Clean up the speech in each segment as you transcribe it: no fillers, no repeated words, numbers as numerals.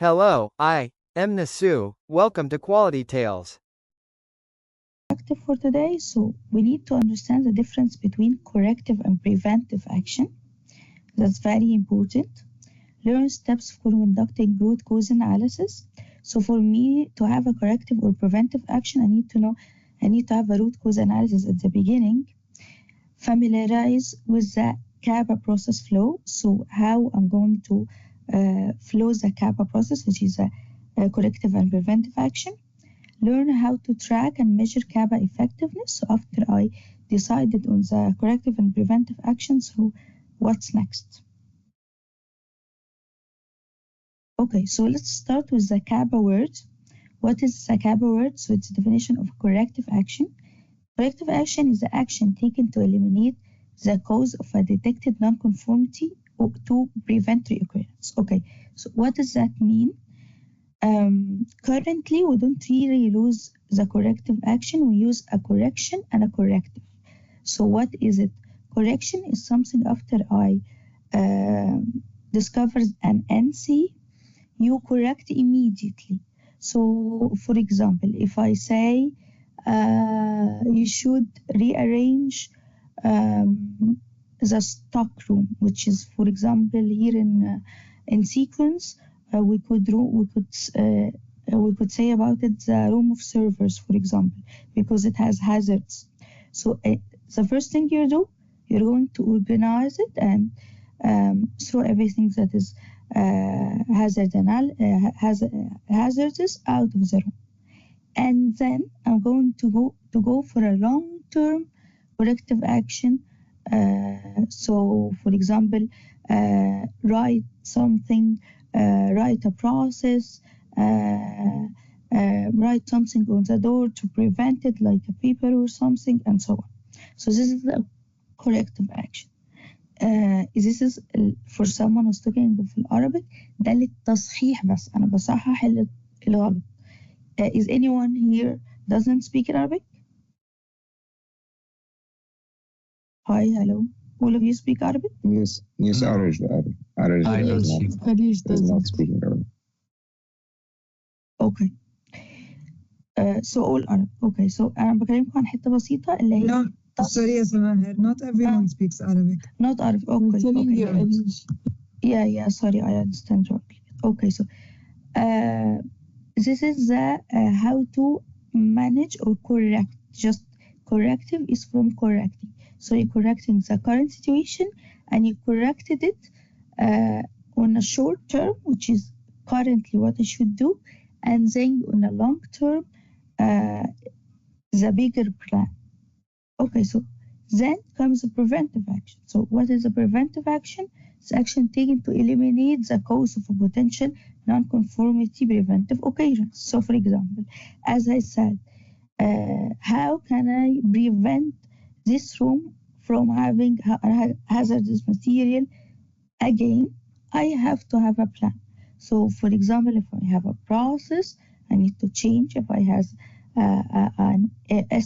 Hello, I am Nasu. Welcome to Quality Tales. For today, so we need to understand the difference between corrective and preventive action. That's very important. Learn steps for conducting root cause analysis. So for me to have a corrective or preventive action, I need to have a root cause analysis at the beginning. Familiarize with the CAPA process flow. So how I'm going to flow the CAPA process, which is a corrective and preventive action. Learn how to track and measure CAPA effectiveness. So after I decided on the corrective and preventive actions, so what's next? Okay, so let's start with the CAPA word. What is the CAPA word? So it's a definition of corrective action. Corrective action is the action taken to eliminate the cause of a detected nonconformity or to prevent reoccurrence. Okay, so what does that mean? Currently, we don't really use the corrective action. We use a correction and a corrective. So what is it? Correction is something after I discover an NC, you correct immediately. So, for example, if I say you should rearrange the stock room, which is, for example, here in sequence, we could say about it the room of servers, for example, because it has hazards. So the first thing you do, you're going to organize it and throw everything that is hazardous out of the room. And then I'm going to go for a long-term corrective action. So, for example, write something, write a process, write something on the door to prevent it, like a paper or something, and so on. So this is the corrective action. This is for someone who's talking في Arabic. ده للتصحيح بس أنا بصحح الغلط. Is anyone here doesn't speak Arabic? Hi, hello. All of you speak Arabic? Yes, Arabic. Khadij Does not speak Arabic. Okay. So all Arab. Okay, so أنا بكلمكم عن حتة بسيطة اللي هي No, sorry, Samahir. Not everyone speaks Arabic. not Arabic. Okay, telling okay. you, Khadij. Yeah, sorry, I understand wrongly. Okay, so this is the how to manage or correct. Just corrective is from correcting. So you're correcting the current situation and you corrected it on a short term, which is currently what I should do, and then on a long term, the bigger plan. Okay, so then comes the preventive action. So what is a preventive action? It's action taken to eliminate the cause of a potential nonconformity preventive occurrence. So for example, as I said, how can I prevent this room from having hazardous material again? I have to have a plan. So for example, if I have a process, I need to change. If I have an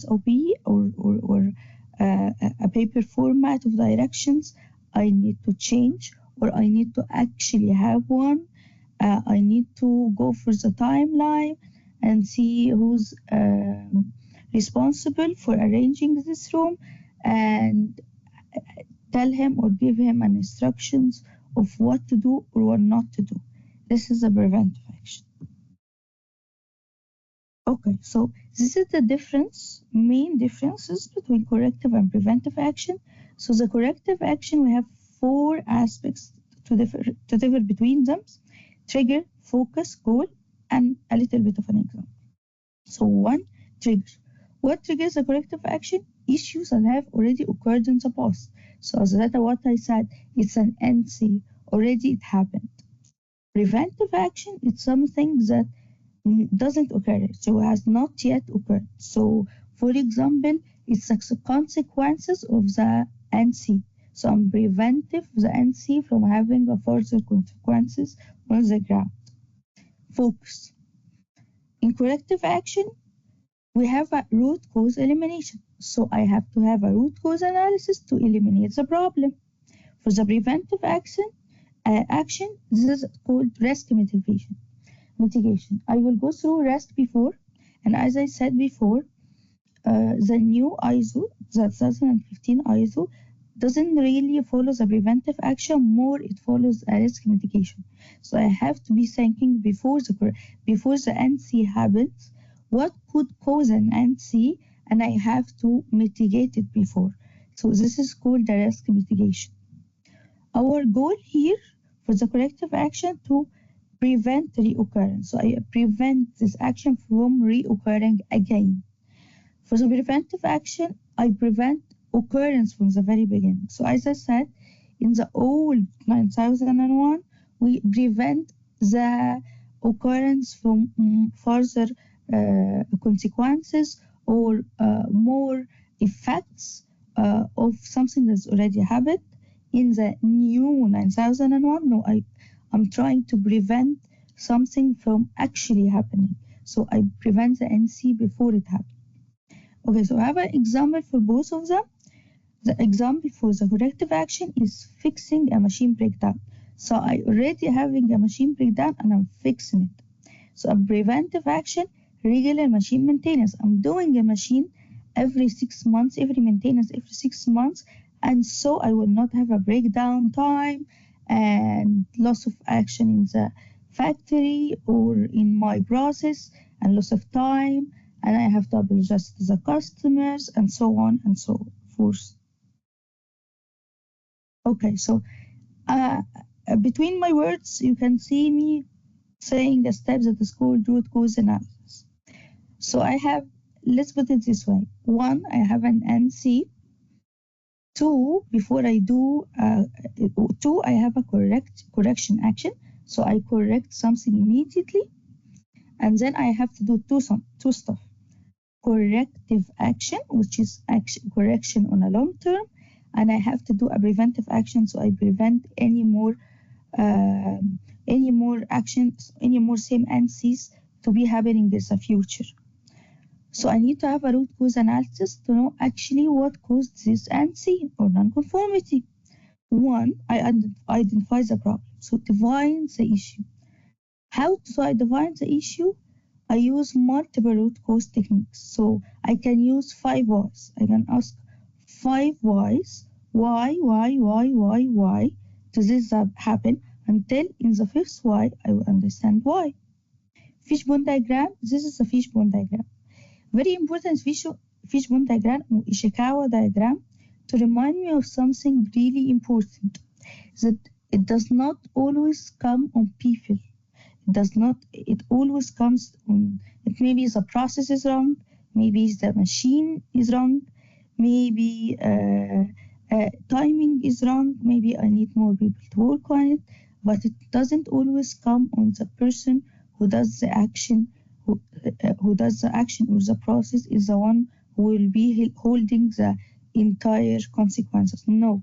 SOP or a paper format of directions, I need to change, or I need to actually have one. I need to go for the timeline and see who's responsible for arranging this room and tell him or give him an instructions of what to do or what not to do. This is a preventive action. Okay, so this is the main differences between corrective and preventive action. So the corrective action, we have 4 aspects to differ between them: trigger, focus, goal, and a little bit of an example. So 1, trigger. What triggers a corrective action? Issues that have already occurred in the past. So as that what I said, it's an NC, already it happened. Preventive action, it's something that doesn't occur, so has not yet occurred. So for example, it's the consequences of the NC. So I'm preventive the NC from having a further consequences on the ground. Focus. In corrective action, we have a root cause elimination. So I have to have a root cause analysis to eliminate the problem. For the preventive action, this is called risk mitigation. mitigation. I will go through rest before, and as I said before, the new ISO, the 2015 ISO, doesn't really follow the preventive action, more it follows a risk mitigation. So I have to be thinking before the NC happens, what could cause an NC, and I have to mitigate it before. So this is called the risk mitigation. Our goal here for the corrective action to prevent reoccurrence. So I prevent this action from reoccurring again. For the preventive action, I prevent occurrence from the very beginning. So as I said, in the old 9001, we prevent the occurrence from further consequences or more effects of something that's already happened. In the new 9001, no, I'm trying to prevent something from actually happening. So I prevent the NC before it happens. Okay, so I have an example for both of them. The example for the corrective action is fixing a machine breakdown. So I already having a machine breakdown and I'm fixing it. So a preventive action, regular machine maintenance. I'm doing a machine every 6 months, every maintenance every 6 months, and so I will not have a breakdown time and loss of action in the factory or in my process and loss of time, and I have to apologize to the customers and so on and so forth. Okay, so between my words, you can see me saying the steps that is called root cause analysis. So I have, let's put it this way. 1, I have an NC. 2, before I do, 2, I have a correction action. So I correct something immediately. And then I have to do two stuff. Corrective action, which is correction on a long term. And I have to do a preventive action. So I prevent any more actions, any more same NCs to be happening in the future. So I need to have a root cause analysis to know actually what caused this NC or nonconformity. 1, I identify the problem. So define the issue. How do I define the issue? I use multiple root cause techniques. So I can use 5 whys. I can ask 5 whys. Why does this happen? Until in the 5th why, I will understand why. Fishbone diagram. This is a fishbone diagram. Very important fishbone diagram or Ishikawa diagram to remind me of something really important, that it does not always come on people. It always comes on, it maybe the process is wrong, maybe the machine is wrong, maybe timing is wrong, maybe I need more people to work on it, but it doesn't always come on the person who does the action, who does the action or the process is the one who will be holding the entire consequences. No,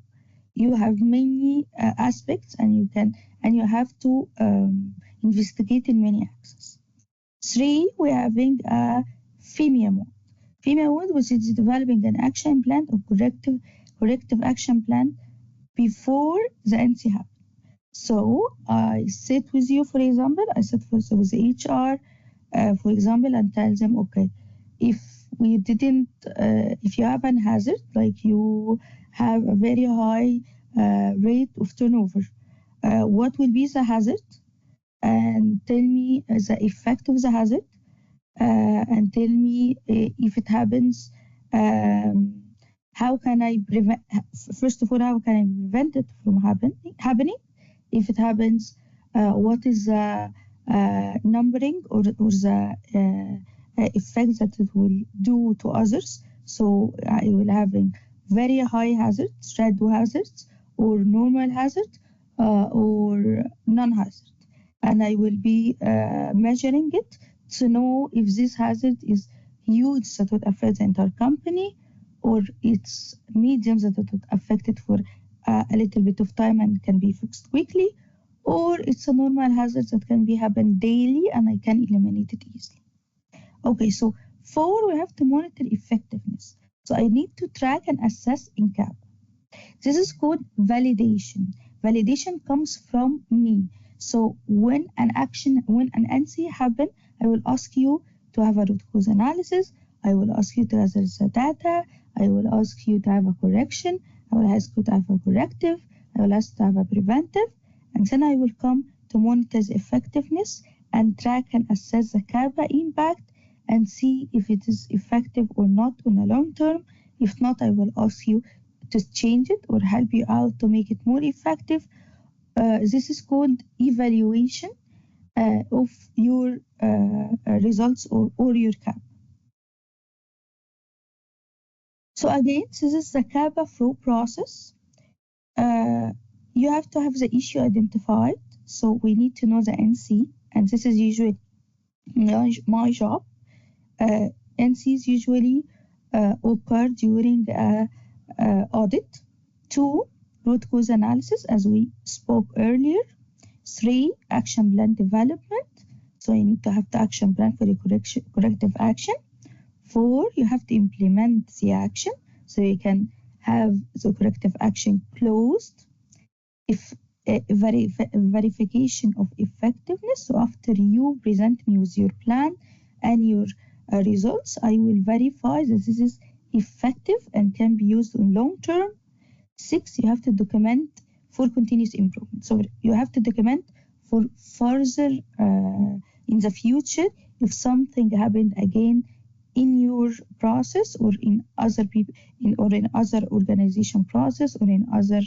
you have many aspects, and you have to investigate in many axes. 3, we're having a FEMIA mode. FEMIA mode, which is developing an action plan or corrective action plan before the NC happens. So I sit with you, for example, with the HR, for example, and tell them, okay, if you have an hazard, like you have a very high rate of turnover, what will be the hazard? And tell me the effect of the hazard, and tell me if it happens, how can I prevent? First of all, how can I prevent it from happening? If it happens, what is the numbering or the effect that it will do to others? So I will having very high hazards, red hazards, or normal hazard, or non-hazard, and I will be measuring it to know if this hazard is huge that would affect the entire company, or it's medium that would affect it for a little bit of time and can be fixed quickly, or it's a normal hazard that can be happen daily and I can eliminate it easily. Okay, so 4, we have to monitor effectiveness. So I need to track and assess in CAPA. This is called validation. Validation comes from me. So when an NC happen, I will ask you to have a root cause analysis. I will ask you to assess the data. I will ask you to have a correction. I will ask you to have a corrective. I will ask you to have a preventive. And then I will come to monitor the effectiveness and track and assess the CAPA impact and see if it is effective or not on a long term. If not, I will ask you to change it or help you out to make it more effective. This is called evaluation of your results or your CAPA. So again, this is the CAPA flow process. You have to have the issue identified. So we need to know the NC, and this is usually my job. NCs usually occur during audit. 2, root cause analysis, as we spoke earlier. 3, action plan development. So you need to have the action plan for the corrective action. 4, you have to implement the action so you can have the corrective action closed. If verification of effectiveness. So after you present me with your plan and your results, I will verify that this is effective and can be used on long term. 6, you have to document for continuous improvement. So you have to document for further in the future if something happened again in your process or in other people in other organization process or in other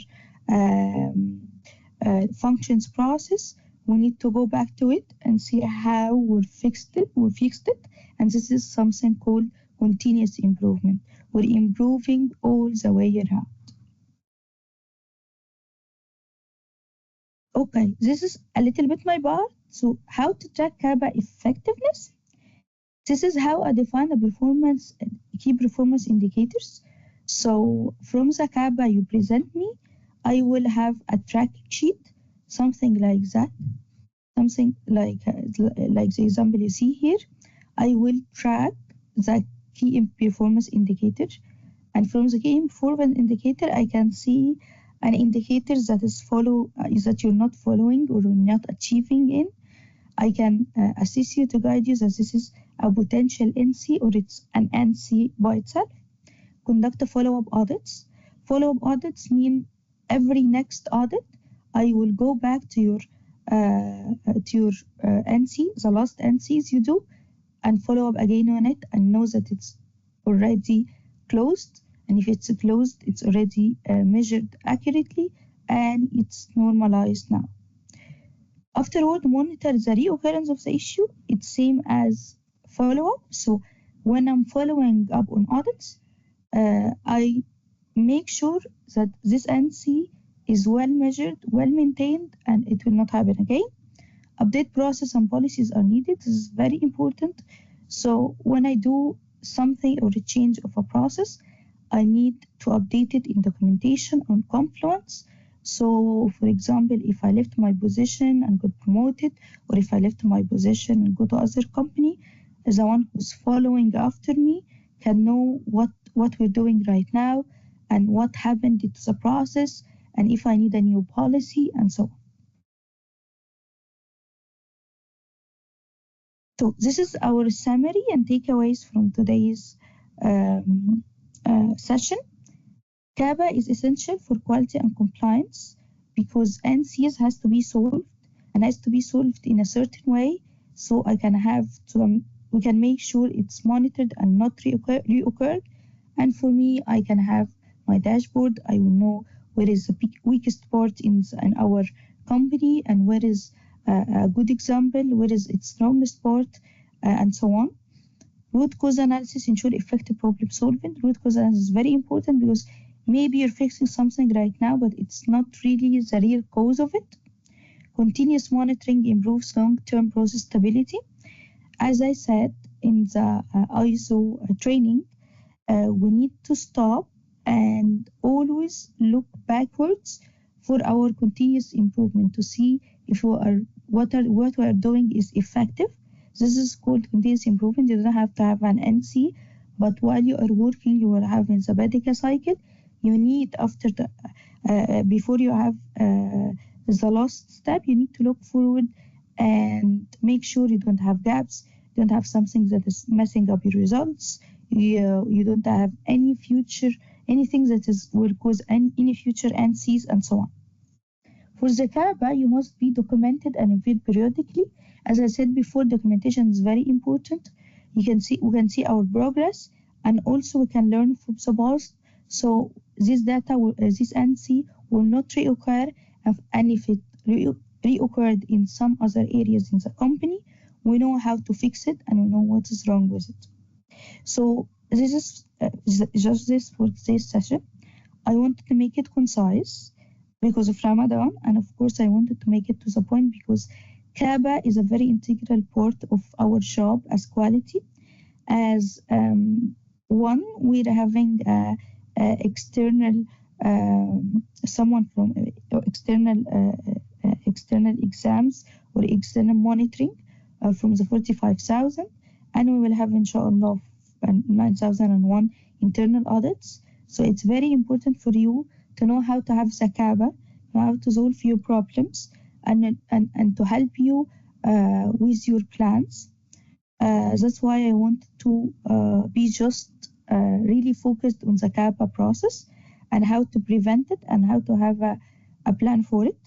functions process. We need to go back to it and see how we fixed it. And this is something called continuous improvement. We're improving all the way around. Okay, this is a little bit my part. So how to track CAPA effectiveness? This is how I define the key performance indicators. So from the CAPA you present me, I will have a tracking sheet, something like that, something like the example you see here. I will track the key performance indicator, and from the key performance indicator, I can see an indicator that that you're not following or you're not achieving in. I can assist you to guide you that this is a potential NC or it's an NC by itself. Conduct a follow-up audits. Follow-up audits mean every next audit, I will go back to your NC, the last NCs you do, and follow up again on it and know that it's already closed. And if it's closed, it's already measured accurately and it's normalized now. Afterward, monitor the reoccurrence of the issue. It's same as follow-up. So when I'm following up on audits, I make sure that this NC is well measured, well maintained, and it will not happen again. Update process and policies are needed. This is very important. So when I do something or a change of a process, I need to update it in documentation on Confluence. So for example, if I left my position and got promoted, or if I left my position and go to other company, the one who's following after me can know what we're doing right now and what happened to the process, and if I need a new policy and so on. So this is our summary and takeaways from today's session. CAPA is essential for quality and compliance because NCs has to be solved and has to be solved in a certain way, so I can have to we can make sure it's monitored and not reoccurred. And for me, I can have my dashboard. I will know where is the weakest part in our company and where is a good example, where is its strongest part, and so on. Root cause analysis ensure effective problem solving. Root cause analysis is very important because maybe you're fixing something right now, but it's not really the real cause of it. Continuous monitoring improves long-term process stability. As I said in the ISO training, we need to stop and always look backwards for our continuous improvement to see if what we are doing is effective. This is called continuous improvement. You don't have to have an NC, but while you are working, you are having the sabbatical cycle. You need before you have is the last step. You need to look forward and make sure you don't have gaps, you don't have something that is messing up your results, you don't have anything that will cause any future NCs and so on. For the CAPA, you must be documented and reviewed periodically. As I said before, documentation is very important. We can see our progress, and also we can learn from the past. So this NC will not reoccur, and if it reoccurred in some other areas in the company, we know how to fix it and we know what is wrong with it. So this is just this for today's session. I wanted to make it concise because of Ramadan, and of course I wanted to make it to the point because CAPA is a very integral part of our job as quality. As one, we're having external someone from external exams or external monitoring from the 45,000, and we will have inshallah 9,001 internal audits. So it's very important for you to know how to have the CAPA, know how to solve your problems, and to help you with your plans. That's why I want to be just really focused on the CAPA process and how to prevent it and how to have a plan for it.